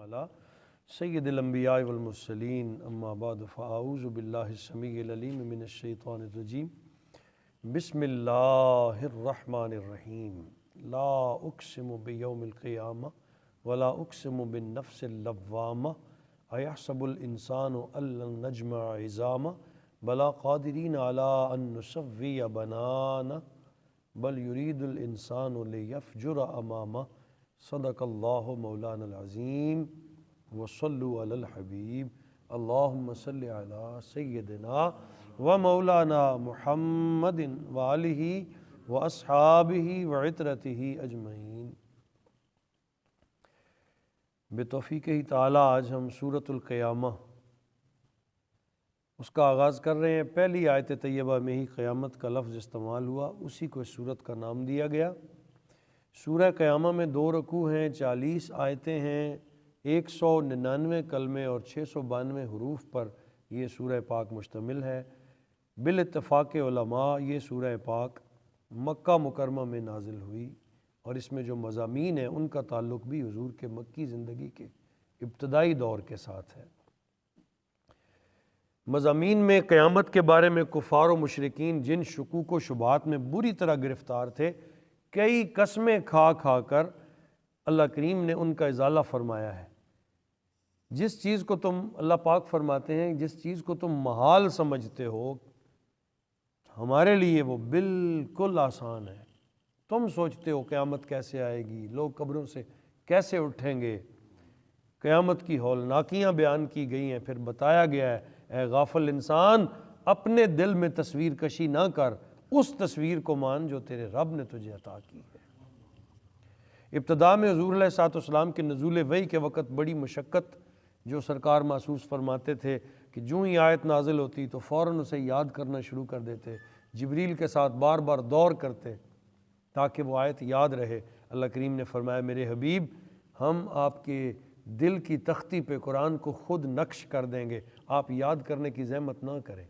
علی سید الانبیاء والمرسلین اما بعد فاعوذ باللہ السمیع العلیم من الشیطان الرجیم بسم اللہ الرحمن الرحیم لا اقسم بیوم القیامہ ولا اقسم بالنفس اللوامہ ایحسب الانسان ان لن نجمع عظامہ بلا قادرین علی ان نسوی بنانہ بل یرید الانسان لیفجر امامہ صدق اللہ مولانا العظیم وصلوا علی الحبیب اللہم صلی علی سیدنا و مولانا محمد وآلہ واصحابہ وعترتہ اجمعین۔ بتوفیقہ تعالی آج ہم سورۃ القیامہ اس کا آغاز کر رہے ہیں۔ پہلی آیت طیبہ میں ہی قیامت کا لفظ استعمال ہوا، اسی کو اس سورت کا نام دیا گیا۔ سورہ قیامہ میں 2 رکوع ہیں، 40 آیتیں ہیں، 199 کلمے اور 692 حروف پر یہ سورہ پاک مشتمل ہے۔ بالاتفاق علماء یہ سورہ پاک مکہ مکرمہ میں نازل ہوئی اور اس میں جو مضامین ہیں ان کا تعلق بھی حضور کے مکی زندگی کے ابتدائی دور کے ساتھ ہے۔ مضامین میں قیامت کے بارے میں کفار و مشرکین جن شکوک و شبہات میں بری طرح گرفتار تھے، کئی قسمیں کھا کھا کر اللہ کریم نے ان کا ازالہ فرمایا ہے۔ جس چیز کو تم اللہ پاک فرماتے ہیں جس چیز کو تم محال سمجھتے ہو ہمارے لیے وہ بالکل آسان ہے۔ تم سوچتے ہو قیامت کیسے آئے گی، لوگ قبروں سے کیسے اٹھیں گے، قیامت کی ہولناکیاں بیان کی گئی ہیں، پھر بتایا گیا ہے اے غافل انسان اپنے دل میں تصویر کشی نہ کر، اس تصویر کو مان جو تیرے رب نے تجھے عطا کی ہے۔ ابتدا میں حضور علیہ الصلوۃ والسلام کے نزول وحی کے وقت بڑی مشقت جو سرکار محسوس فرماتے تھے کہ جوں ہی آیت نازل ہوتی تو فوراً اسے یاد کرنا شروع کر دیتے، جبریل کے ساتھ بار بار دور کرتے تاکہ وہ آیت یاد رہے۔ اللہ کریم نے فرمایا میرے حبیب ہم آپ کے دل کی تختی پہ قرآن کو خود نقش کر دیں گے، آپ یاد کرنے کی زحمت نہ کریں۔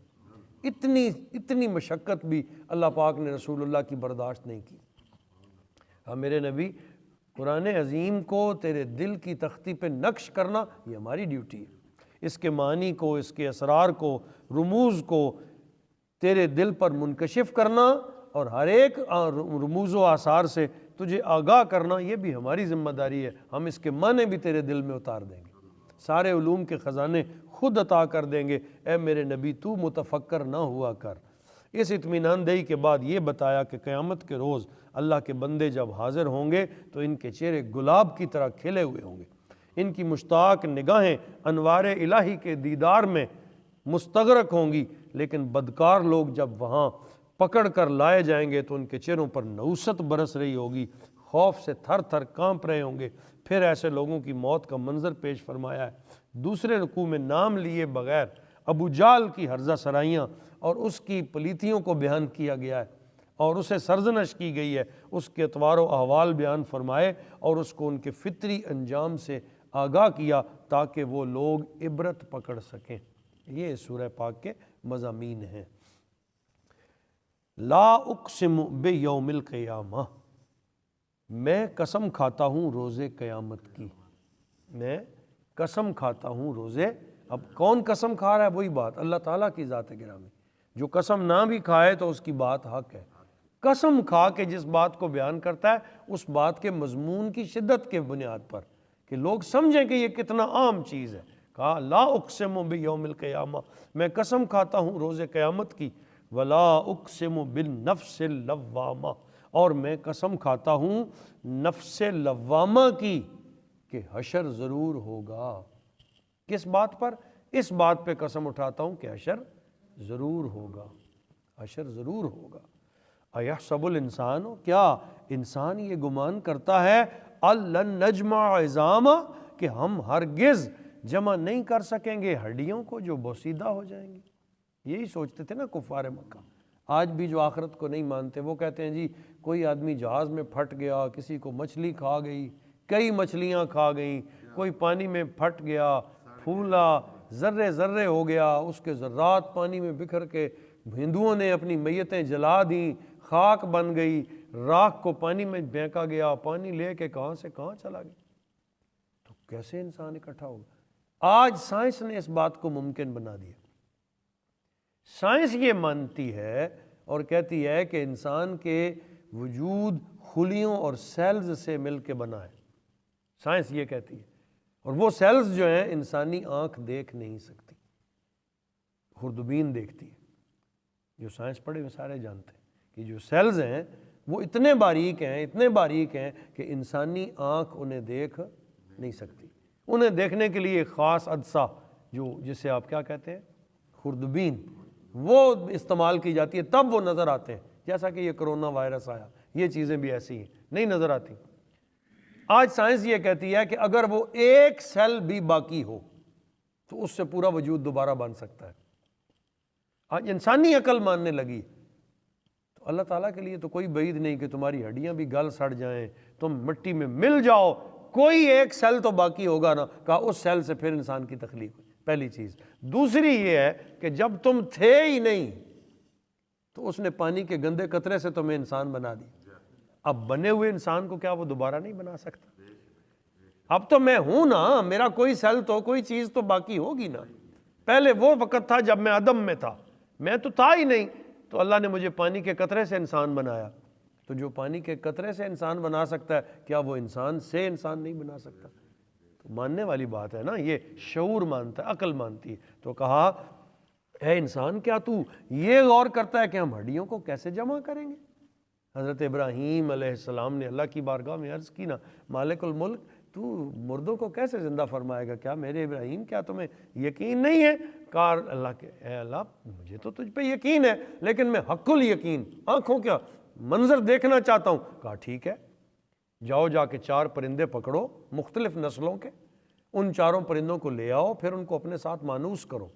اتنی مشقت بھی اللہ پاک نے رسول اللہ کی برداشت نہیں کی۔ ہاں میرے نبی قرآن عظیم کو تیرے دل کی تختی پہ نقش کرنا یہ ہماری ڈیوٹی ہے، اس کے معنی کو، اس کے اسرار کو، رموز کو تیرے دل پر منکشف کرنا اور ہر ایک رموز و آثار سے تجھے آگاہ کرنا یہ بھی ہماری ذمہ داری ہے۔ ہم اس کے معنی بھی تیرے دل میں اتار دیں گے، سارے علوم کے خزانے خود عطا کر دیں گے۔ اے میرے نبی تو متفکر نہ ہوا کر۔ اس اطمینان دہی کے بعد یہ بتایا کہ قیامت کے روز اللہ کے بندے جب حاضر ہوں گے تو ان کے چہرے گلاب کی طرح کھلے ہوئے ہوں گے، ان کی مشتاق نگاہیں انوار الہی کے دیدار میں مستغرق ہوں گی، لیکن بدکار لوگ جب وہاں پکڑ کر لائے جائیں گے تو ان کے چہروں پر نحوست برس رہی ہوگی، خوف سے تھر تھر کانپ رہے ہوں گے۔ پھر ایسے لوگوں کی موت کا منظر پیش فرمایا ہے۔ دوسرے رکوع میں نام لیے بغیر ابو جہل کی ہرزہ سرائیاں اور اس کی پلیتیوں کو بیان کیا گیا ہے اور اسے سرزنش کی گئی ہے، اس کے اطوار و احوال بیان فرمائے اور اس کو ان کے فطری انجام سے آگاہ کیا تاکہ وہ لوگ عبرت پکڑ سکیں۔ یہ سورہ پاک کے مضامین ہیں۔ لا اقسم بیوم القیامہ، میں قسم کھاتا ہوں روز قیامت کی، میں قسم کھاتا ہوں روزے۔ اب کون قسم کھا رہا ہے؟ وہی بات اللہ تعالیٰ کی ذات گرامی، جو قسم نہ بھی کھائے تو اس کی بات حق ہے۔ قسم کھا کے جس بات کو بیان کرتا ہے اس بات کے مضمون کی شدت کے بنیاد پر کہ لوگ سمجھیں کہ یہ کتنا عام چیز ہے، کہا لا اقسم بیوم القیامہ، میں قسم کھاتا ہوں روز قیامت کی، ولا اقسم بالنفس اللوامہ، اور میں قسم کھاتا ہوں نفس لوامہ کی کہ حشر ضرور ہوگا۔ کس بات پر؟ اس بات پہ قسم اٹھاتا ہوں کہ حشر ضرور ہوگا، حشر ضرور ہوگا۔ ایحسب الانسان، کیا انسان یہ گمان کرتا ہے الن نجمع عظامہ کہ ہم ہرگز جمع نہیں کر سکیں گے ہڈیوں کو جو بوسیدہ ہو جائیں گی؟ یہی سوچتے تھے نا کفار مکہ۔ آج بھی جو آخرت کو نہیں مانتے وہ کہتے ہیں جی کوئی آدمی جہاز میں پھٹ گیا، کسی کو مچھلی کھا گئی، کئی مچھلیاں کھا گئیں، کوئی پانی میں پھٹ گیا، پھولا، ذرے ذرے ہو گیا، اس کے ذرات پانی میں بکھر کے ہندوؤں نے اپنی میتیں جلا دیں، خاک بن گئی، راکھ کو پانی میں پھینکا گیا، پانی لے کے کہاں سے کہاں چلا گیا۔ تو کیسے انسان اکٹھا ہوگا؟ آج سائنس نے اس بات کو ممکن بنا دیا۔ سائنس یہ مانتی ہے اور کہتی ہے کہ انسان کے وجود خلیوں اور سیلز سے مل کے بنا ہے، سائنس یہ کہتی ہے، اور وہ سیلز جو ہیں انسانی آنکھ دیکھ نہیں سکتی، خوردبین دیکھتی ہے۔ جو سائنس پڑھے وہ سارے جانتے ہیں کہ جو سیلز ہیں وہ اتنے باریک ہیں، اتنے باریک ہیں کہ انسانی آنکھ انہیں دیکھ نہیں سکتی۔ انہیں دیکھنے کے لیے ایک خاص عدسہ جسے آپ کیا کہتے ہیں، خوردبین، وہ استعمال کی جاتی ہے، تب وہ نظر آتے ہیں۔ جیسا کہ یہ کرونا وائرس آیا، یہ چیزیں بھی ایسی ہیں، نہیں نظر آتی۔ آج سائنس یہ کہتی ہے کہ اگر وہ ایک سیل بھی باقی ہو تو اس سے پورا وجود دوبارہ بن سکتا ہے۔ آج انسانی عقل ماننے لگی، تو اللہ تعالیٰ کے لیے تو کوئی بعید نہیں کہ تمہاری ہڈیاں بھی گل سڑ جائیں، تم مٹی میں مل جاؤ، کوئی ایک سیل تو باقی ہوگا نا۔ کہا اس سیل سے پھر انسان کی تخلیق ہوئی، پہلی چیز۔ دوسری یہ ہے کہ جب تم تھے ہی نہیں تو اس نے پانی کے گندے قطرے سے تمہیں انسان بنا دی۔ اب بنے ہوئے انسان کو کیا وہ دوبارہ نہیں بنا سکتا؟ اب تو میں ہوں نا، میرا کوئی سیل تو کوئی چیز تو باقی ہوگی نا۔ پہلے وہ وقت تھا جب میں عدم میں تھا، میں تو تھا ہی نہیں، تو اللہ نے مجھے پانی کے قطرے سے انسان بنایا۔ تو جو پانی کے قطرے سے انسان بنا سکتا ہے، کیا وہ انسان سے انسان نہیں بنا سکتا؟ تو ماننے والی بات ہے نا، یہ شعور مانتا ہے، عقل مانتی ہے۔ تو کہا اے انسان، کیا تو یہ غور کرتا ہے کہ ہم ہڈیوں کو کیسے جمع کریں گے؟ حضرت ابراہیم علیہ السلام نے اللہ کی بارگاہ میں عرض کی نا، مالک الملک، تو مردوں کو کیسے زندہ فرمائے گا؟ کیا میرے ابراہیم، کیا تمہیں یقین نہیں ہے؟ کہا اللہ کے اے اللہ، مجھے تو تجھ پہ یقین ہے، لیکن میں حق الیقین، آنکھوں کیا منظر دیکھنا چاہتا ہوں۔ کہا ٹھیک ہے، جاؤ جا کے 4 پرندے پکڑو مختلف نسلوں کے، ان 4 پرندوں کو لے آؤ، پھر ان کو اپنے ساتھ مانوس کرو،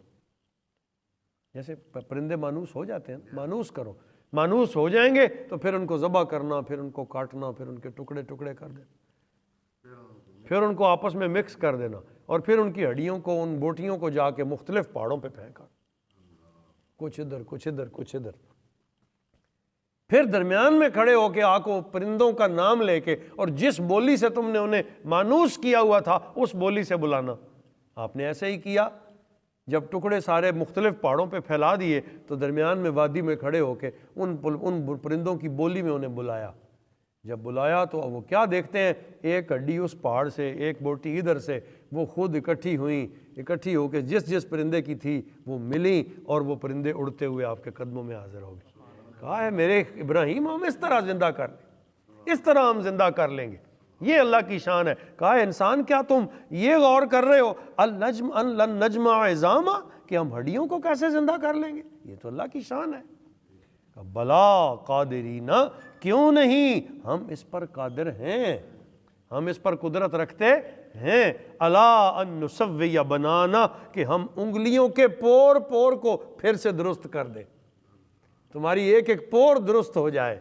جیسے پرندے مانوس ہو جاتے ہیں، مانوس کرو، مانوس ہو جائیں گے تو پھر ان کو ذبح کرنا، پھر ان کو کاٹنا، پھر ان کے ٹکڑے ٹکڑے کر دینا، پھر ان کو آپس میں مکس کر دینا، اور پھر ان کی ہڈیوں کو، ان بوٹیوں کو جا کے مختلف پہاڑوں پہ پھینکا، کچھ ادھر کچھ ادھر کچھ ادھر، پھر درمیان میں کھڑے ہو کے آکو پرندوں کا نام لے کے، اور جس بولی سے تم نے انہیں مانوس کیا ہوا تھا اس بولی سے بلانا۔ آپ نے ایسے ہی کیا، جب ٹکڑے سارے مختلف پہاڑوں پہ پھیلا دیے تو درمیان میں وادی میں کھڑے ہو کے ان پرندوں کی بولی میں انہیں بلایا۔ جب بلایا تو وہ کیا دیکھتے ہیں، ایک ہڈی اس پہاڑ سے، ایک بوٹی ادھر سے، وہ خود اکٹھی ہوئیں، اکٹھی ہو کے جس پرندے کی تھی وہ ملیں، اور وہ پرندے اڑتے ہوئے آپ کے قدموں میں حاضر ہو گئے۔ کہا ہے میرے ابراہیم، ہم اس طرح زندہ کر لیں، اس طرح ہم زندہ کر لیں گے، یہ اللہ کی شان ہے۔ کہا ہے انسان، کیا تم یہ غور کر رہے ہو لن نجمع عظاما، کہ ہم ہڈیوں کو کیسے زندہ کر لیں گے؟ یہ تو اللہ کی شان ہے۔ بلا قادرین، کیوں نہیں، ہم اس پر قادر ہیں، ہم اس پر قدرت رکھتے ہیں۔ الا ان نسوی بنانا، کہ ہم انگلیوں کے پور پور کو پھر سے درست کر دیں، تمہاری ایک ایک پور درست ہو جائے،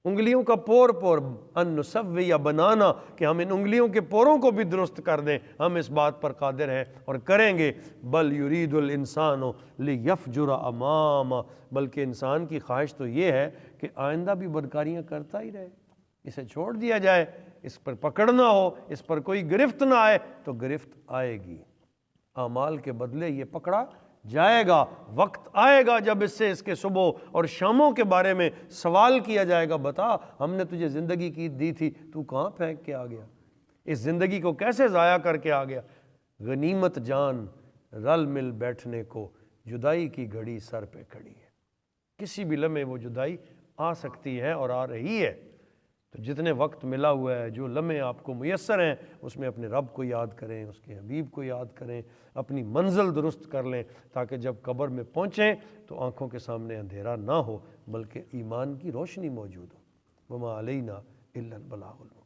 انگلیوں کا پور پور، ان نسوی بنانا، کہ ہم ان انگلیوں کے پوروں کو بھی درست کر دیں، ہم اس بات پر قادر ہیں اور کریں گے۔ بل یرید الانسان لیفجر امامہ، بلکہ انسان کی خواہش تو یہ ہے کہ آئندہ بھی بدکاریاں کرتا ہی رہے، اسے چھوڑ دیا جائے، اس پر پکڑنا ہو، اس پر کوئی گرفت نہ آئے تو گرفت آئے گی، اعمال کے بدلے یہ پکڑا جائے گا۔ وقت آئے گا جب اس سے، اس کے صبح اور شاموں کے بارے میں سوال کیا جائے گا، بتا ہم نے تجھے زندگی کی دی تھی، تو کہاں پھینک کے آ گیا، اس زندگی کو کیسے ضائع کر کے آ گیا؟ غنیمت جان رل مل بیٹھنے کو، جدائی کی گھڑی سر پہ کھڑی ہے، کسی بھی لمحے وہ جدائی آ سکتی ہے اور آ رہی ہے۔ تو جتنے وقت ملا ہوا ہے، جو لمحے آپ کو میسر ہیں، اس میں اپنے رب کو یاد کریں، اس کے حبیب کو یاد کریں، اپنی منزل درست کر لیں، تاکہ جب قبر میں پہنچیں تو آنکھوں کے سامنے اندھیرا نہ ہو بلکہ ایمان کی روشنی موجود ہو۔ وما علینا الا البلاغ المبین۔